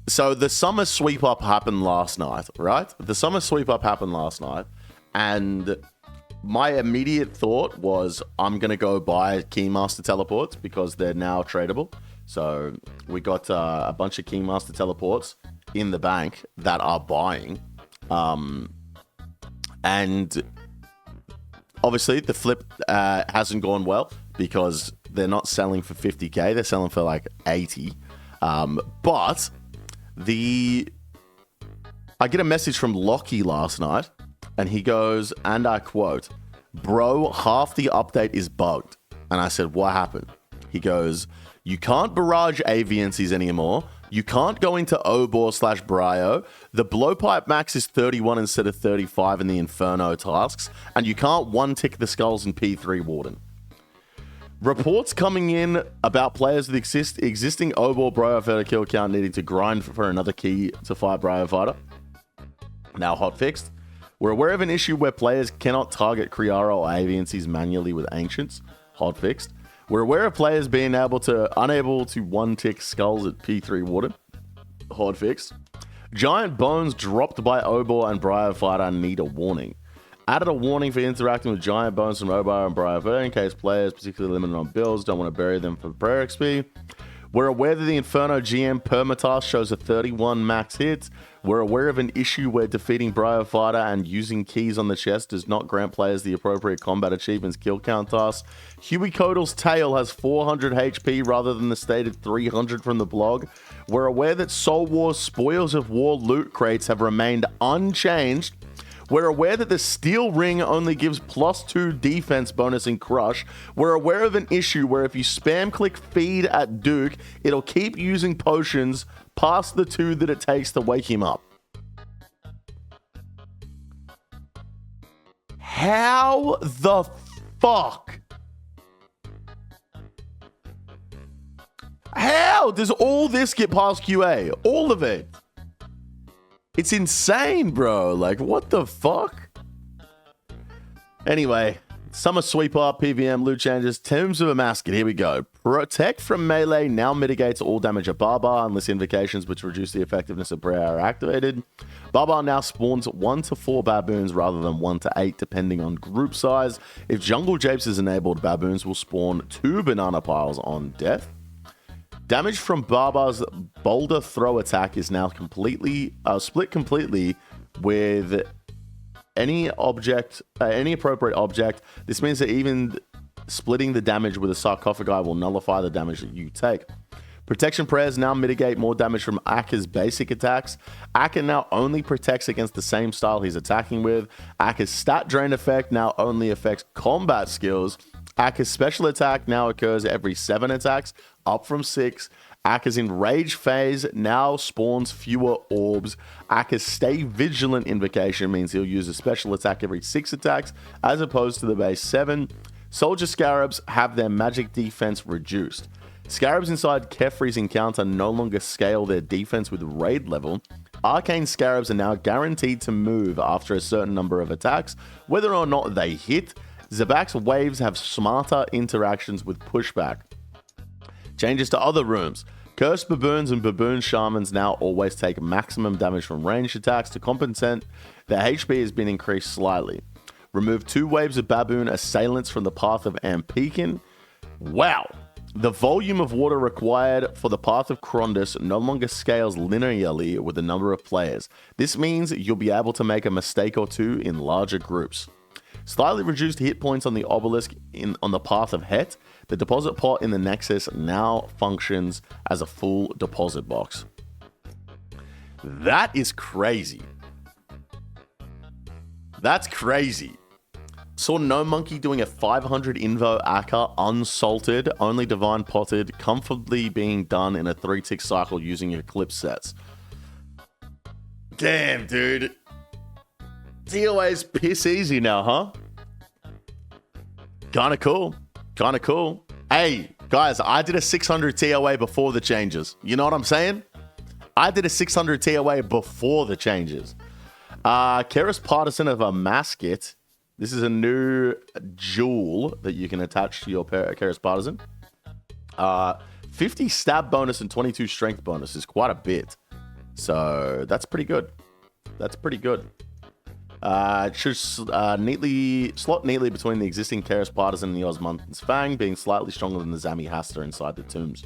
So the summer sweep up happened last night, right? The summer sweep up happened last night, and my immediate thought was I'm going to go buy Keymaster teleports because they're now tradable. So we got a bunch of Keymaster teleports in the bank that are buying. And obviously the flip hasn't gone well because they're not selling for 50k. They're selling for like 80. But I get a message from Lockie last night, and he goes, and I quote, "Bro, half the update is bugged." And I said, "What happened?" He goes, "You can't barrage aviancies anymore. You can't go into Obor/Brio. The blowpipe max is 31 instead of 35 in the Inferno tasks. And you can't one-tick the skulls in P3 Warden. Reports coming in about players with existing Obor Brio Fighter kill count needing to grind for another key to fight Brio Fighter. Now hot fixed. We're aware of an issue where players cannot target Kriara or aviancies manually with Ancients. Hot fixed. We're aware of players being unable to one-tick skulls at P3 Warden. Hard fixed. Giant bones dropped by Obor and Brio Fighter need a warning. Added a warning for interacting with giant bones from Obor and Brio Fighter in case players, particularly limited on builds, don't want to bury them for prayer XP. We're aware that the Inferno GM permatask shows a 31 max hit. We're aware of an issue where defeating Brio Fighter and using keys on the chest does not grant players the appropriate combat achievements kill count tasks. Huey Codal's tail has 400 HP rather than the stated 300 from the blog. We're aware that Soul War's Spoils of War loot crates have remained unchanged. We're aware that the Steel Ring only gives +2 defense bonus in Crush. We're aware of an issue where if you spam click feed at Duke, it'll keep using potions past the 2 that it takes to wake him up. How the fuck? How does all this get past QA? All of it. It's insane, bro. Like, what the fuck? Anyway, summer sweep up, PVM, loot changes, Tombs of Amascut. Here we go. Protect from melee now mitigates all damage of Barbar unless invocations which reduce the effectiveness of prayer are activated. Barbar now spawns 1 to 4 baboons rather than 1 to 8 depending on group size. If Jungle Japes is enabled, baboons will spawn 2 banana piles on death. Damage from Barbar's Boulder Throw attack is now completely split completely with any object, any appropriate object. This means that even splitting the damage with a sarcophagi will nullify the damage that you take. Protection prayers now mitigate more damage from Akka's basic attacks. Akka now only protects against the same style he's attacking with. Akka's stat drain effect now only affects combat skills. Akka's special attack now occurs every 7 attacks, up from 6. Akka's enrage phase now spawns fewer orbs. Akka's stay vigilant invocation means he'll use a special attack every 6 attacks, as opposed to the base 7. Soldier Scarabs have their magic defense reduced. Scarabs inside Kefri's encounter no longer scale their defense with raid level. Arcane Scarabs are now guaranteed to move after a certain number of attacks, whether or not they hit. Zabak's waves have smarter interactions with pushback. Changes to other rooms. Cursed Baboons and Baboon Shamans now always take maximum damage from ranged attacks. To compensate, their HP has been increased slightly. Remove 2 waves of Baboon Assailants from the path of Ampekin. Wow! The volume of water required for the path of Krondus no longer scales linearly with the number of players. This means you'll be able to make a mistake or 2 in larger groups. Slightly reduced hit points on the obelisk on the path of Het. The deposit pot in the Nexus now functions as a full deposit box. That is crazy. That's crazy. Saw No Monkey doing a 500 Invo Akka unsalted, only divine potted, comfortably being done in a 3-tick cycle using Eclipse sets. Damn, dude. TOA's piss easy now, huh? Kinda cool. Kinda cool. Hey, guys, I did a 600 TOA before the changes. You know what I'm saying? I did a 600 TOA before the changes. Keras Partisan of Amascut. This is a new jewel that you can attach to your Keras Partisan. 50 stab bonus and 22 strength bonus is quite a bit. So that's pretty good. That's pretty good. It should slot neatly between the existing Chaos Partisan and the Osmunton's Fang, being slightly stronger than the Zami Hasta inside the tombs.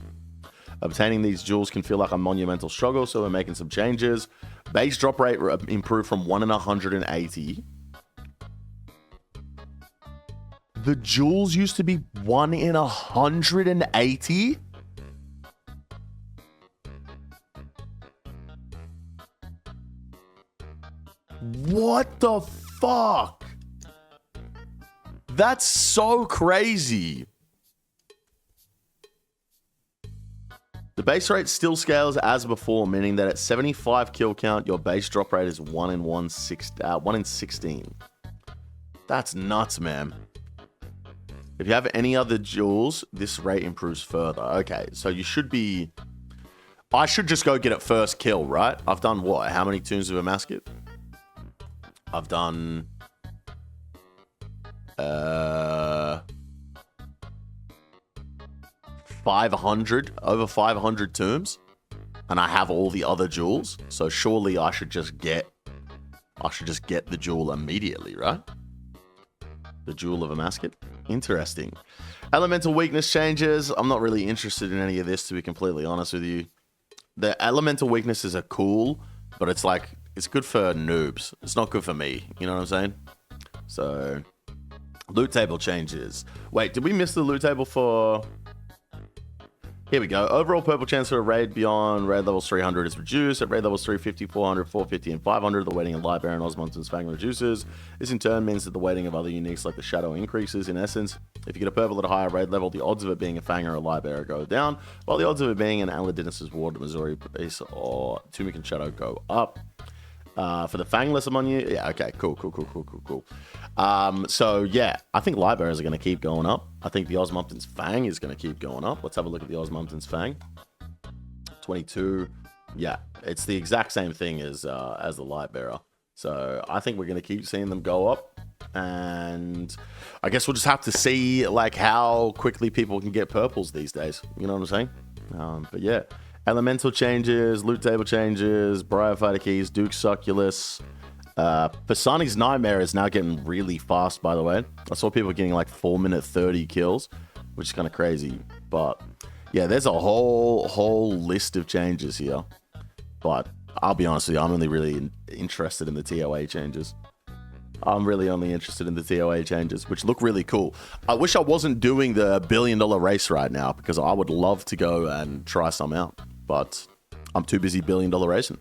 Obtaining these jewels can feel like a monumental struggle, so we're making some changes. Base drop rate improved from 1 in 180. The jewels used to be 1 in 180? What the fuck? That's so crazy. The base rate still scales as before, meaning that at 75 kill count, your base drop rate is 1 in 16. That's nuts, man. If you have any other jewels, this rate improves further. Okay, so you should be... I should just go get it first kill, right? I've done what? How many Tombs of Amascut? I've done... 500, over 500 tombs, and I have all the other jewels, so surely I should just get the jewel immediately, right? The Jewel of Amascut. Interesting. Elemental weakness changes. I'm not really interested in any of this, to be completely honest with you. The elemental weaknesses are cool, but it's like, it's good for noobs. It's not good for me. You know what I'm saying? So, loot table changes. Wait, did we miss the loot table for... Here we go. Overall purple chance for a raid beyond raid levels 300 is reduced. At raid levels 350, 400, 450, and 500, the weighting of Light Bearer and Osmunton's Fang reduces. This in turn means that the weighting of other uniques like the Shadow increases. In essence, if you get a purple at a higher raid level, the odds of it being a Fang or a Light Bearer go down, while the odds of it being an Aladinus' Ward, Missouri base, or Tunic Shadow go up. For the Fangless among you, yeah, okay, cool. So yeah, I think Light Bearers are going to keep going up. I think the Osmunton's Fang is going to keep going up. Let's have a look at the Osmunton's Fang. 22, yeah, it's the exact same thing as the Light Bearer. So I think we're going to keep seeing them go up, and I guess we'll just have to see like how quickly people can get purples these days. You know what I'm saying? But yeah. Elemental changes, loot table changes, Briar Fighter keys, Duke Succulus. Pisani's Nightmare is now getting really fast, by the way. I saw people getting like 4-minute 30 kills, which is kind of crazy. But yeah, there's a whole list of changes here. But I'll be honest with you, I'm only really interested in the TOA changes. I'm really only interested in the TOA changes, which look really cool. I wish I wasn't doing the $1 billion race right now, because I would love to go and try some out. But I'm too busy $1 billion racing.